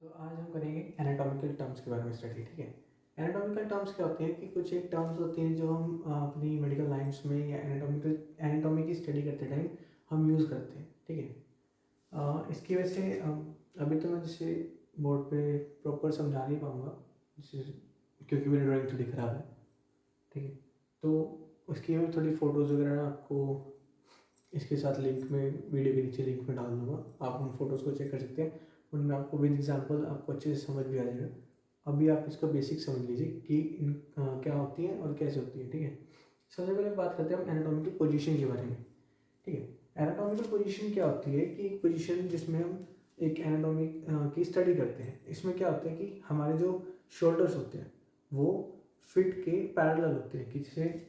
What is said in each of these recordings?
तो आज हम करेंगे एनाटॉमिकल टर्म्स के बारे में स्टडी। ठीक है, एनाटॉमिकल टर्म्स क्या होती है कि कुछ एक टर्म्स होती हैं जो हम अपनी मेडिकल लाइन्स में या एनाटॉमी की स्टडी करते टाइम हम यूज़ करते हैं। ठीक है, इसकी वजह से अभी तो मैं जैसे बोर्ड पे प्रॉपर समझा नहीं पाऊँगा क्योंकि मेरी ड्राइंग थोड़ी ख़राब है। ठीक है, तो उसकी मैं थोड़ी फ़ोटोज़ वगैरह आपको इसके साथ लिंक में, वीडियो के नीचे लिंक में डाल दूँगा, आप उन फोटोज़ को चेक कर सकते हैं। उनमें आपको विद एग्जांपल आपको अच्छे से समझ भी आ जाएगा। अभी आप इसका बेसिक समझ लीजिए कि क्या होती है और कैसे होती है। ठीक है, सबसे पहले बात करते हैं हम एनाटॉमिकल पोजीशन के बारे में। ठीक है, एनाटॉमिकल पोजीशन क्या होती है कि एक पोजीशन जिसमें हम एक एनाटॉमिक की स्टडी करते हैं। इसमें क्या होता है कि हमारे जो शोल्डर्स होते हैं वो फिट के पैरेलल होते हैं, कि जैसे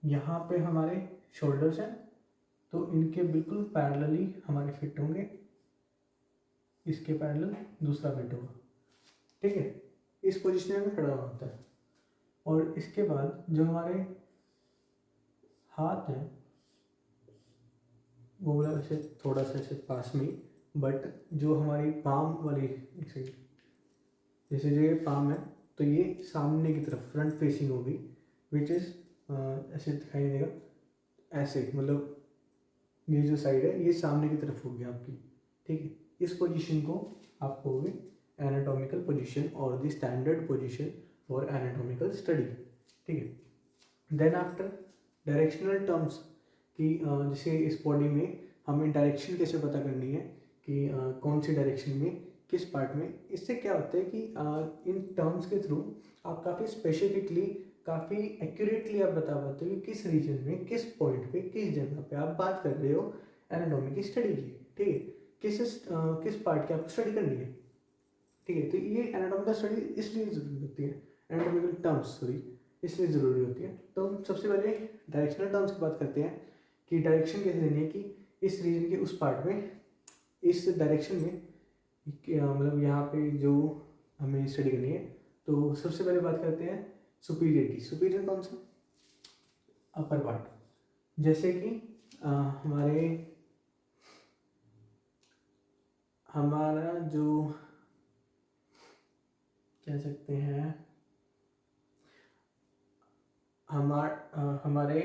यहाँ पे हमारे शोल्डर्स हैं तो इनके बिल्कुल पैरेलली हमारे फिट होंगे, इसके पैरेलल दूसरा फिट होगा। ठीक है, इस पोजीशन में खड़ा होता है। और इसके बाद जो हमारे हाथ हैं वो बोला वैसे थोड़ा सा ऐसे पास में, बट जो हमारी पाम वाली जैसे जो ये पाम है तो ये सामने की तरफ फ्रंट फेसिंग होगी, विच इज़ ऐसे दिखाई देगा, ऐसे मतलब ये जो साइड है ये सामने की तरफ होगी आपकी। ठीक है, इस पोजीशन को आप कहोगे एनाटॉमिकल पोजीशन और the standard position for anatomical study. ठीक है, देन आफ्टर डायरेक्शनल टर्म्स की जैसे इस बॉडी में हमें डायरेक्शन कैसे पता करनी है कि कौन सी डायरेक्शन में किस पार्ट में। इससे क्या होता है कि इन टर्म्स के थ्रू आप काफ़ी स्पेसिफिकली, काफ़ी एक्यूरेटली आप बता पाते हो कि किस रीजन में, किस पॉइंट पे, किस जगह पे आप बात कर रहे हो एनाटॉमी की स्टडी की। ठीक है, किस पार्ट की आपको स्टडी करनी है। ठीक है, तो ये एनाटॉमिकल स्टडी इसलिए ज़रूरी होती है, एनाटॉमिकल टर्म्स सॉरी इसलिए ज़रूरी होती है। तो हम सबसे पहले डायरेक्शनल टर्म्स की बात करते हैं कि डायरेक्शन कैसे देनी है कि इस रीजन के उस पार्ट में, इस डायरेक्शन में, मतलब यहाँ पे जो हमें स्टडी करनी है। तो सबसे पहले बात करते हैं सुपीरियर की। सुपीरियर कौन सा? Upper part. जैसे कि हमारा जो कह सकते हैं हमारे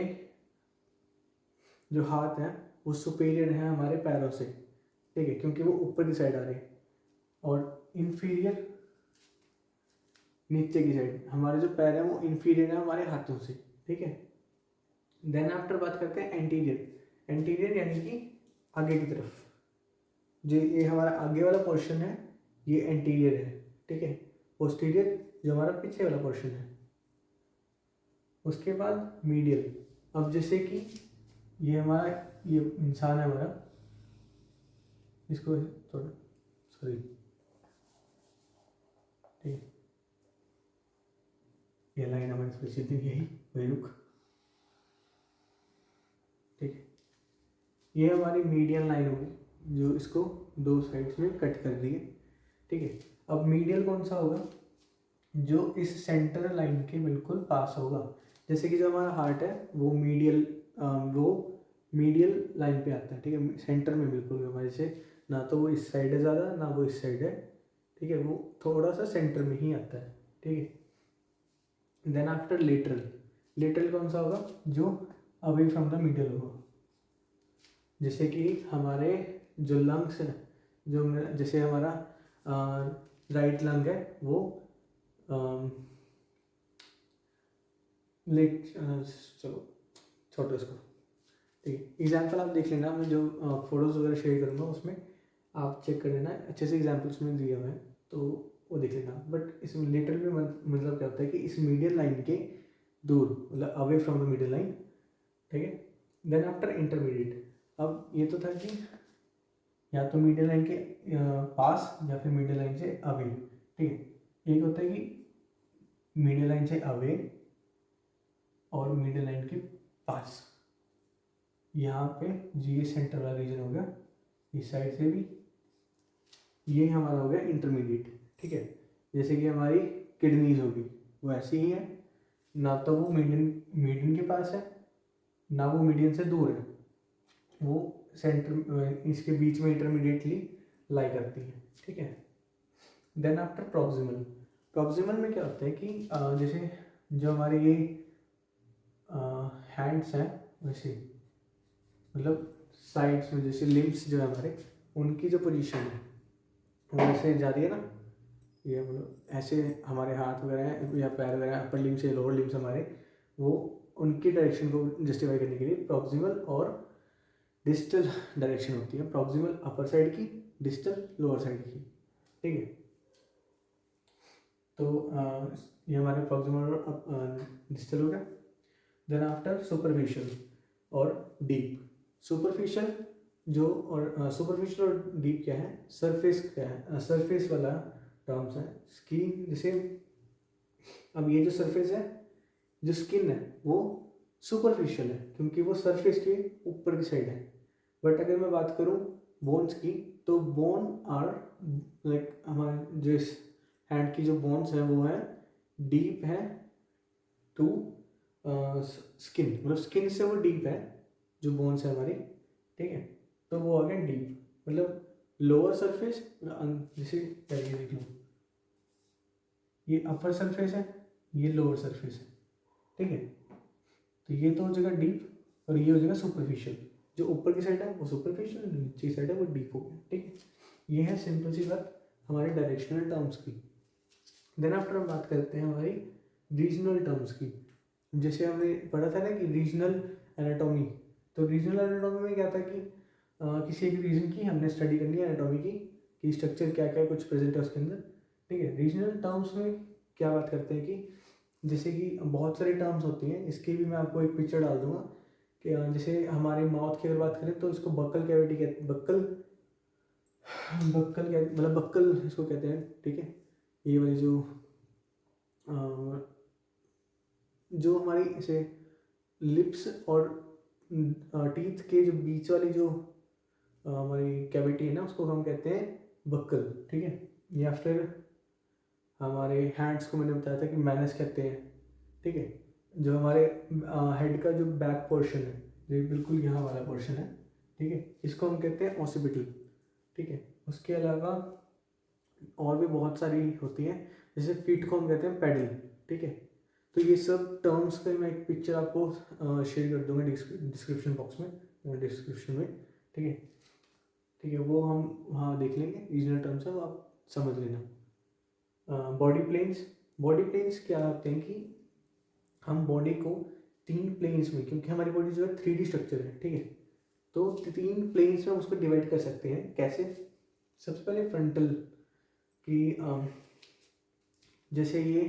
जो हाथ हैं वो सुपीरियर हैं हमारे पैरों से। ठीक है, क्योंकि वो ऊपर की साइड आ रहे हैं। और इन्फीरियर नीचे की साइड, हमारे जो पैर हैं वो इन्फीरियर है हमारे हाथों से। ठीक है, देन आफ्टर बात करते हैं एंटीरियर। एंटीरियर यानी कि आगे की तरफ, जो ये हमारा आगे वाला पोर्शन है ये एंटीरियर है। ठीक है, पोस्टीरियर जो हमारा पीछे वाला पोर्शन है। उसके बाद मीडियल। अब जैसे कि ये हमारा, ये इंसान है हमारा, इसको थोड़ा सॉरी, ठीक है, ये लाइन हमारी थोड़ी सीधी यही वही रुक। ठीक है, ये हमारी मीडियल लाइन होगी जो इसको दो साइड्स में कट कर दी है। ठीक है, अब मीडियल कौन सा होगा? जो इस सेंटर लाइन के बिल्कुल पास होगा। जैसे कि जो हमारा हार्ट है वो मीडियल लाइन पे आता है। ठीक है, सेंटर में बिल्कुल हमारे से, ना तो वो इस साइड है ज़्यादा ना वो इस साइड है। ठीक है, वो थोड़ा सा सेंटर में ही आता है। ठीक है, देन आफ्टर लेटरल। लेटरल कौन सा होगा? जो अवे फ्रॉम द मिडल होगा। जैसे कि हमारे जो लंग्स हैं, जो जैसे हमारा राइट लंग है वो चलो छोड़ो इसको। ठीक है, एग्जाम्पल आप देख लेना, मैं जो फोटोज़ वगैरह शेयर करूँगा उसमें आप चेक कर लेना, अच्छे से एग्जाम्पल्स में दिए हुए हैं तो वो देख लेना। बट इसमें लिटरल में मतलब क्या होता है कि इस मीडियल लाइन के दूर, मतलब away from the middle line. ठीक है, देन आफ्टर इंटरमीडिएट। अब ये तो था कि या तो मिडिल लाइन के पास या फिर मिडिल लाइन से अवे। ठीक है, एक होता है कि मिडिल लाइन से अवे और मिडिल लाइन के पास। यहाँ पे ये सेंटर वाला रीजन हो गया, इस साइड से भी ये हमारा हो गया इंटरमीडिएट। ठीक है, जैसे कि हमारी किडनीज होगी वो ऐसी ही है, ना तो वो मीडियन के पास है ना वो मीडियन से दूर है, वो सेंटर इसके बीच में इंटरमीडिएटली लाई करती हैं, ठीक है। देन आफ्टर प्रॉक्सिमल, प्रॉक्सिमल में क्या होता है कि जैसे जो हमारे ये हैंड्स हैं वैसे, मतलब साइड्स में जैसे लिम्स जो है हमारे, उनकी जो पोजीशन है वो ऐसे जा रही है ना, ये मतलब ऐसे हमारे हाथ वगैरह हैं या पैर वगैरह, अपर लिम्स या लोअर लिम्स हमारे, वो उनकी डायरेक्शन को जस्टिफाई करने के लिए प्रॉक्सिमल और डिस्टल डायरेक्शन होती है। प्रॉक्सिमल अपर साइड की, डिस्टल लोअर साइड की, ठीक है। तो ये हमारे प्रॉक्सिमल और डिस्टल हो गया। देन आफ्टर सुपरफिशियल और डीप। सुपरफिशियल जो और सुपरफिशियल और डीप क्या है, सरफेस क्या है, सरफेस वाला टर्म्स है। स्किन जैसे अब ये जो सरफेस है, जो स्किन है वो सुपरफिशियल है क्योंकि वो सरफेस के ऊपर की साइड है। बट अगर मैं बात करूँ बोन्स की, तो बोन आर लाइक हमारे जो इस हैंड की जो बोन्स है वो है डीप है टू स्किन, मतलब स्किन से वो डीप है जो बोन्स है हमारी, ठीक है। तो वो आ गया डीप, मतलब लोअर सरफेस, जैसे ये देख लो, ये अपर सरफेस है, ये लोअर सरफेस है, ठीक है। तो ये तो हो जाएगा डीप और ये हो जाएगा सुपरफिशियल। जो ऊपर की साइड है वो सुपरफिशियल, नीचे की साइड है वो डीप हो गया, ठीक है। ये है सिंपल सी बात हमारे डायरेक्शनल टर्म्स की। देन आफ्टर हम बात करते हैं हमारी रीजनल टर्म्स की। जैसे हमने पढ़ा था ना कि रीजनल एनाटॉमी, तो रीजनल एनाटॉमी में क्या था कि किसी एक रीजन की हमने स्टडी करनी है एनाटॉमी की, कि स्ट्रक्चर क्या क्या कुछ प्रेजेंट है उसके अंदर, ठीक है। रीजनल टर्म्स में क्या बात करते हैं कि जैसे कि बहुत सारी टर्म्स होती हैं, इसकी भी मैं आपको एक पिक्चर डाल दूंगा कि जैसे हमारे माउथ की अगर बात करें तो इसको बक्कल कैविटी कहते हैं, बक्कल बक्कल मतलब बक्कल इसको कहते हैं, ठीक है। ये वाली जो हमारी ऐसे लिप्स और टीथ के जो बीच वाली जो हमारी कैविटी है ना, उसको हम कहते हैं बक्कल, ठीक है। या फिर हमारे हैंड्स को मैंने बताया था कि मैनस कहते हैं, ठीक है। जो हमारे हेड का जो बैक पोर्शन है, जो बिल्कुल यहाँ वाला पोर्शन है, ठीक है, इसको हम कहते हैं ऑसिपिटल, ठीक है। उसके अलावा और भी बहुत सारी होती हैं, जैसे फीट को हम कहते हैं पैडल, ठीक है। तो ये सब टर्म्स का मैं एक पिक्चर आपको शेयर कर दूंगा डिस्क्रिप्शन बॉक्स में, डिस्क्रिप्शन में, ठीक है, ठीक है। वो हम वहाँ देख लेंगे, रीजनल टर्म्स है वो आप समझ लेना। बॉडी प्लेन्स, बॉडी प्लेन्स क्या होते हैं कि हम बॉडी को 3 प्लेन्स में, क्योंकि हमारी बॉडी जो है 3D स्ट्रक्चर है, ठीक है, तो 3 प्लेन्स में उसको डिवाइड कर सकते हैं। कैसे? सबसे पहले फ्रंटल की, जैसे ये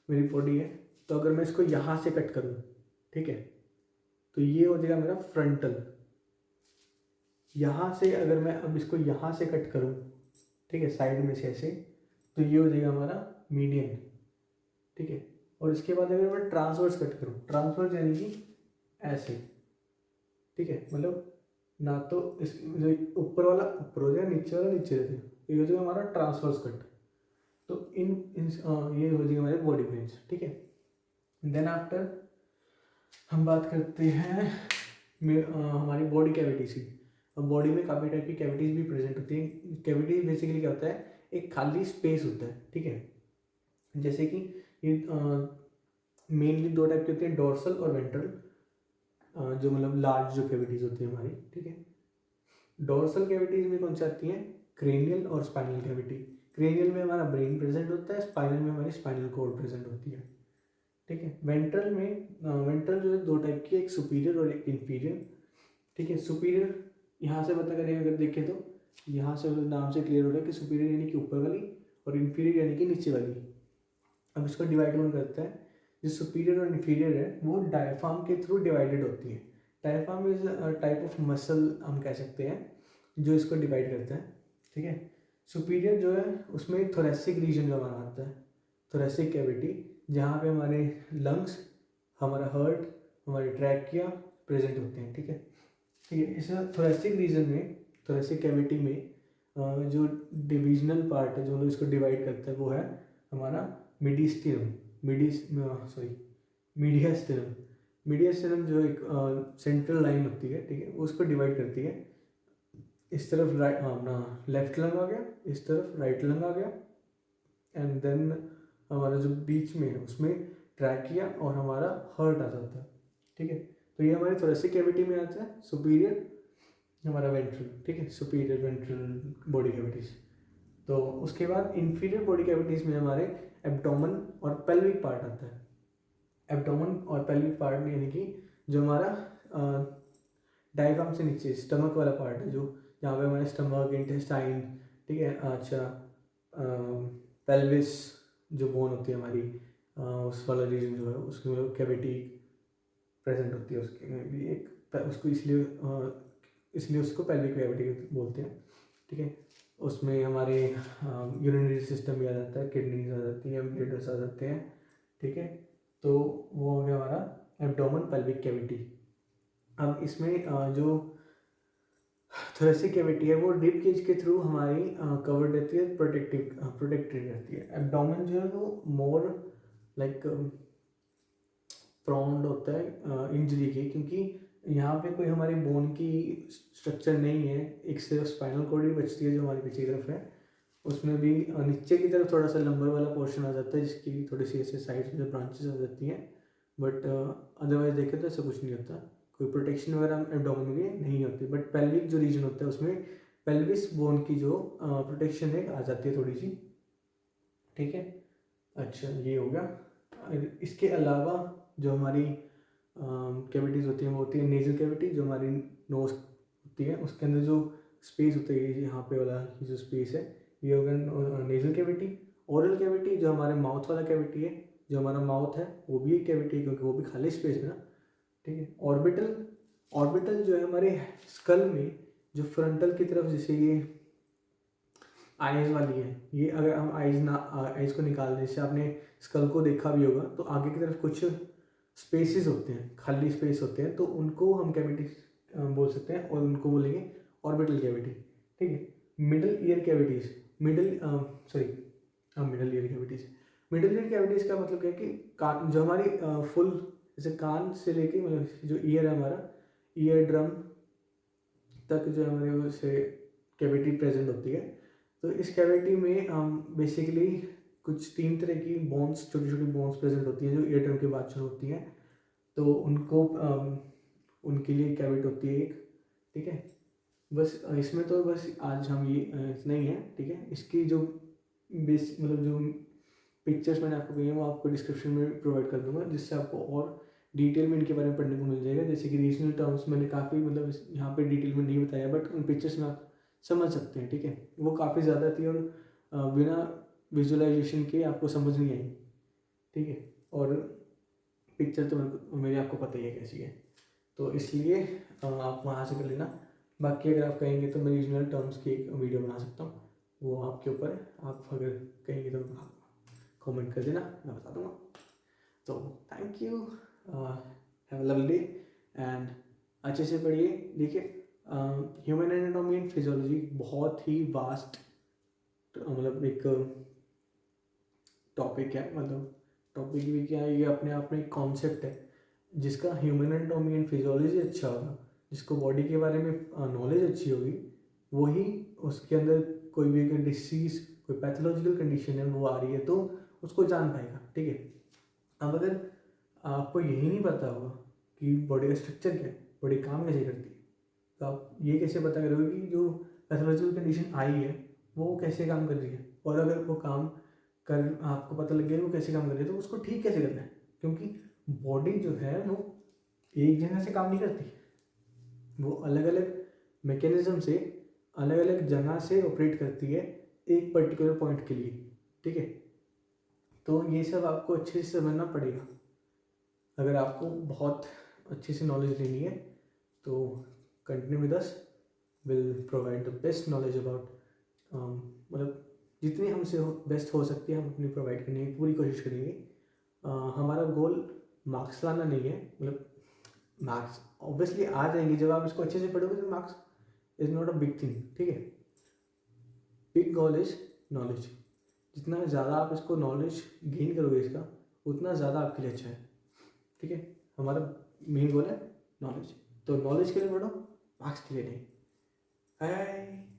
मेरी बॉडी है, तो अगर मैं इसको यहाँ से कट करूँ, ठीक है, तो ये हो जाएगा मेरा फ्रंटल। यहाँ से अगर मैं अब इसको यहाँ से कट करूँ, ठीक है, साइड में से ऐसे, तो ये हो जाएगा हमारा मीडियन, ठीक है। और इसके बाद अगर मैं ट्रांसवर्स कट करूँ, ट्रांसवर्स यानी कि ऐसे, ठीक है, मतलब ना तो इस जो ऊपर वाला ऊपर हो जाएगा, नीचे वाला नीचे रहता है, तो ये हो जाएगा हमारा ट्रांसवर्स कट। तो ये हो जाएगा हमारे बॉडी प्लेन्स, ठीक है। देन आफ्टर हम बात करते हैं हमारी बॉडी कैविटीज की। अब बॉडी में काफ़ी टाइप की कैविटीज भी प्रेजेंट होती हैं। कैविटीज बेसिकली क्या होता है, एक खाली स्पेस होता है, ठीक है। जैसे कि ये मेनली 2 टाइप की होती है, डोर्सल और वेंट्रल, जो मतलब लार्ज जो कैविटीज होती है हमारी, ठीक है। डोर्सल कैविटीज में कौन सी आती हैं, क्रेनियल और स्पाइनल कैविटी। क्रेनियल में हमारा ब्रेन प्रेजेंट होता है, स्पाइनल में हमारी स्पाइनल कॉर्ड प्रेजेंट होती है, ठीक है। वेंट्रल में वेंट्रल जो है 2 टाइप की, एक सुपीरियर और एक इन्फीरियर, ठीक है। सुपीरियर यहाँ से पता करें अगर देखें तो यहाँ से नाम से क्लियर हो रहा है कि सुपीरियर यानी कि ऊपर वाली और इन्फीरियर यानी कि नीचे वाली। अब इसको डिवाइड कौन करता है, जो सुपीरियर और इन्फीरियर है वो डायफ्राम के थ्रू डिवाइडेड होती है। Diaphragm is type of muscle हम कह सकते हैं जो इसको डिवाइड करता है, ठीक है। सुपीरियर जो है उसमें थोरेसिक रीजन जो हमारा आता है, थोरेसिक कैविटी, जहाँ पे हमारे लंग्स, हमारा हार्ट, हमारी ट्रैकिया प्रेजेंट होते हैं, ठीक है, ठीक है। इस थोरेसिक रीजन में, थोरेसिक कैविटी में जो डिविजनल पार्ट है जो मतलब इसको डिवाइड करता है वो है हमारा मीडियस्टिनम, मीडियास्टिनम। मीडियास्टिनम जो एक सेंट्रल लाइन होती है, ठीक है, वो उसको डिवाइड करती है। इस तरफ राइट अपना लेफ्ट लंग आ गया, इस तरफ राइट लंग आ गया, एंड देन हमारा जो बीच में है उसमें ट्रैकिया और हमारा हार्ट आ जाता है, ठीक है। तो ये हमारी थोरेसिक कैविटी में आता है, सुपीरियर हमारा वेंट्रल, ठीक है, सुपीरियर वेंट्रल बॉडी कैविटीज। तो उसके बाद इंफीरियर बॉडी कैविटीज में हमारे एब्डोमेन और पेल्विक पार्ट आता है। एब्डोमेन और पेल्विक पार्ट यानी कि जो हमारा डायफ्राम से नीचे स्टमक वाला पार्ट है, जो जहाँ पे हमारे स्टमक, इंटेस्टाइन, ठीक है, अच्छा पेल्विस जो बोन होती है हमारी, उस वाला रीजन जो है उसमें कैविटी प्रेजेंट होती है, उसके में भी एक उसको इसलिए उसको पेल्विक कैविटी बोलते हैं, ठीक है। उसमें हमारे यूरिनरी सिस्टम भी आ जाता है, किडनीज आ जाती हैं, ब्लडर्स आ जाते हैं, ठीक है। तो वो हो गया हमारा एब्डोमेन पेल्विक कैविटी। अब इसमें जो थोरेसिक कैविटी है वो रिब केज के थ्रू हमारी कवर्ड रहती है, प्रोटेक्टेड रहती है। एब्डोमेन जो है वो मोर लाइक प्रोन्ड होता है इंजरी के, क्योंकि यहाँ पे कोई हमारी बोन की स्ट्रक्चर नहीं है, एक सिर्फ स्पाइनल कॉर्ड ही बचती है जो हमारी पीछे की तरफ है। उसमें भी नीचे की तरफ थोड़ा सा लंबर वाला पोर्शन आ जाता है, जिसकी थोड़ी सी ऐसे साइड में ब्रांचेस आ जाती हैं, बट अदरवाइज देखें तो ऐसा कुछ नहीं होता, कोई प्रोटेक्शन वगैरह एब्डोमेन की नहीं होती। बट पेल्विक जो रीजन होता है उसमें पेल्विस बोन की जो प्रोटेक्शन है आ जाती है थोड़ी सी, ठीक है। अच्छा, ये हो गया। इसके अलावा जो हमारी कैविटीज़ होती हैं वो होती है नेजल कैविटी, जो हमारी नोज होती है उसके अंदर जो स्पेस होता है, यहाँ पे वाला जो स्पेस है ये हो गया नेजल कैविटी। ओरल कैविटी जो हमारे माउथ वाला कैविटी है, जो हमारा माउथ है वो भी एक कैविटी है, क्योंकि वो भी खाली स्पेस है ना, ठीक है। ऑर्बिटल जो है हमारे स्कल में जो फ्रंटल की तरफ, जैसे ये आइज वाली है, ये अगर हम आइज को निकाल दें, जैसे आपने स्कल को देखा भी होगा, तो आगे की तरफ कुछ स्पेसेस होते हैं, खाली स्पेस होते हैं, तो उनको हम कैविटी बोल सकते हैं, और उनको बोलेंगे ऑर्बिटल कैविटी, ठीक है। Middle ear cavities middle ear cavities middle ear cavities का मतलब क्या है कि कान जो हमारी फुल जैसे कान से लेके मतलब जो ईयर है हमारा ईयर ड्रम तक जो हमारे वैसे कैविटी प्रेजेंट होती है। तो इस कैविटी में हम बेसिकली कुछ 3 तरह की बोन्स, छोटी छोटी बोन्स प्रेजेंट होती हैं जो ईयर ड्रम के बाद शुरू होती हैं, तो उनको उनके लिए कैविटी होती है एक, ठीक है। बस इसमें तो बस आज हम ये इतना ही है, ठीक है। इसकी जो बेस मतलब जो पिक्चर्स मैंने आपको कही है वो आपको डिस्क्रिप्शन में प्रोवाइड कर दूंगा, जिससे आपको और डिटेल में इनके बारे में पढ़ने को मिल जाएगा। जैसे कि रीजनल टर्म्स मैंने काफ़ी मतलब यहाँ पे डिटेल में नहीं बताया, बट उन पिक्चर्स में आप समझ सकते हैं, ठीक है। वो काफ़ी ज़्यादा थी और बिना विजुअलाइजेशन के आपको समझ नहीं आई, ठीक है। और पिक्चर तो मेरी आपको पता ही है कैसी है, तो इसलिए आप वहाँ से कर लेना। बाकी अगर आप कहेंगे तो मैं रीजनल टर्म्स की एक वीडियो बना सकता हूँ, वो आपके ऊपर है, आप अगर कहेंगे तो कमेंट कर देना, मैं बता दूँगा। तो thank you, have a lovely day and अच्छे से पढ़िए। देखिए ह्यूमन एनाटॉमी एंड फिजियोलॉजी बहुत ही वास्ट मतलब एक टॉपिक है, मतलब टॉपिक भी क्या है, ये अपने आप में एक कॉन्सेप्ट है। जिसका ह्यूमन एनाटॉमी एंड फिजियोलॉजी अच्छा होगा, जिसको बॉडी के बारे में नॉलेज अच्छी होगी, वही उसके अंदर कोई भी अगर डिसीज़, कोई पैथोलॉजिकल कंडीशन है वो आ रही है तो उसको जान पाएगा, ठीक है। अब अगर आपको यही नहीं पता होगा कि बॉडी का स्ट्रक्चर क्या है, बॉडी काम कैसे करती है, तो आप ये कैसे पता करोगे कि जो पैथोलॉजिकल कंडीशन आई है वो कैसे काम कर रही है, और अगर वो काम कर आपको पता लग गया वो कैसे काम कर रही है तो उसको ठीक कैसे करना है, क्योंकि बॉडी जो है वो एक जगह से काम नहीं करती, वो अलग अलग मैकेनिज्म से अलग अलग जगह से ऑपरेट करती है एक पर्टिकुलर पॉइंट के लिए, ठीक है। तो ये सब आपको अच्छे से समझना पड़ेगा अगर आपको बहुत अच्छे से नॉलेज लेनी है। तो continue with us, will provide the best knowledge about मतलब जितनी हमसे बेस्ट हो सकती है हम अपनी प्रोवाइड करने की पूरी कोशिश करेंगे। हमारा गोल मार्क्स लाना नहीं है, मतलब मार्क्स ऑब्वियसली आ जाएंगे जब आप इसको अच्छे से पढ़ोगे, तो marks is not a big thing, ठीक है। बिग गोल इज नॉलेज, जितना ज़्यादा आप इसको नॉलेज गेन करोगे इसका उतना ज़्यादा आपके लिए अच्छा है, ठीक है। हमारा मेन गोल है नॉलेज, तो नॉलेज के लिए पढ़ो, मार्क्स के लिए नहीं। Bye.